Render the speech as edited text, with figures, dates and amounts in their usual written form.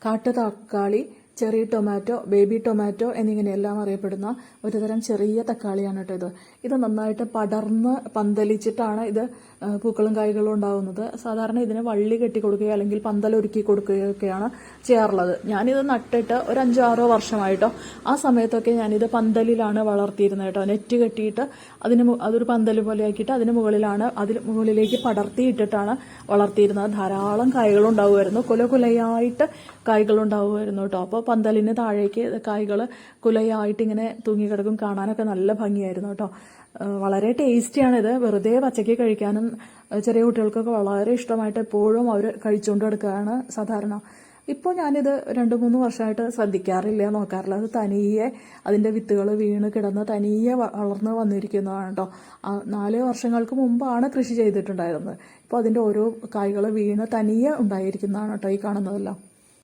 കാട്ടു തക്കാളി, cherry tomato, baby tomato എന്നിങ്ങനെയെല്ലാം അറിയപ്പെടുന്ന ഒരുതരം ചെറിയ തക്കാളിയാണ് കേട്ടോ ഇത് നന്നായിട്ട് പടർന്ന് പന്തലിച്ചിട്ടാണ് ഇത് പൂക്കളും കായ്കളും ഉണ്ടാകുന്നത്. സാധാരണ ഇതിന് വള്ളി കെട്ടി കൊടുക്കുകയോ അല്ലെങ്കിൽ പന്തലൊരുക്കി കൊടുക്കുകയൊക്കെയാണ് ചെയ്യാറുള്ളത്. ഞാനിത് നട്ടിട്ട് ഒരു 5-6 വർഷമായിട്ടോ. ആ സമയത്തൊക്കെ ഞാനിത് പന്തലിലാണ് വളർത്തിയിരുന്നത് കേട്ടോ. നെറ്റ് കെട്ടിയിട്ട് അതൊരു പന്തൽ പോലെ ആക്കിയിട്ട് അതിന് മുകളിലേക്ക് പടർത്തിയിട്ടിട്ടാണ് വളർത്തിയിരുന്നത്. ധാരാളം കായ്കളുണ്ടാവുമായിരുന്നു, കുലയായിട്ട് കായ്കളുണ്ടാവുമായിരുന്നു കേട്ടോ. അപ്പോൾ പന്തലിന് താഴേക്ക് കായ്കൾ കുലയായിട്ട് ഇങ്ങനെ തൂങ്ങിക്കിടക്കും. കാണാനൊക്കെ നല്ല ഭംഗിയായിരുന്നു കേട്ടോ. വളരെ ടേസ്റ്റിയാണിത്. വെറുതെ പച്ചയ്ക്ക് കഴിക്കാനും ചെറിയ കുട്ടികൾക്കൊക്കെ വളരെ ഇഷ്ടമായിട്ട് എപ്പോഴും അവർ കഴിച്ചുകൊണ്ട് എടുക്കുകയാണ് സാധാരണ. ഇപ്പോൾ ഞാനിത് 2-3 വർഷമായിട്ട് ശ്രദ്ധിക്കാറില്ല, നോക്കാറില്ല. അത് തനിയെ അതിൻ്റെ വിത്തുകൾ വീണ് കിടന്ന് തനിയെ വളർന്ന് വന്നിരിക്കുന്നതാണ് കേട്ടോ. 4 വർഷങ്ങൾക്ക് മുമ്പാണ് കൃഷി ചെയ്തിട്ടുണ്ടായിരുന്നത്. ഇപ്പോൾ അതിൻ്റെ ഓരോ കായ്കൾ വീണ് തനിയെ ഉണ്ടായിരിക്കുന്നതാണ് കേട്ടോ ഈ കാണുന്നതെല്ലാം.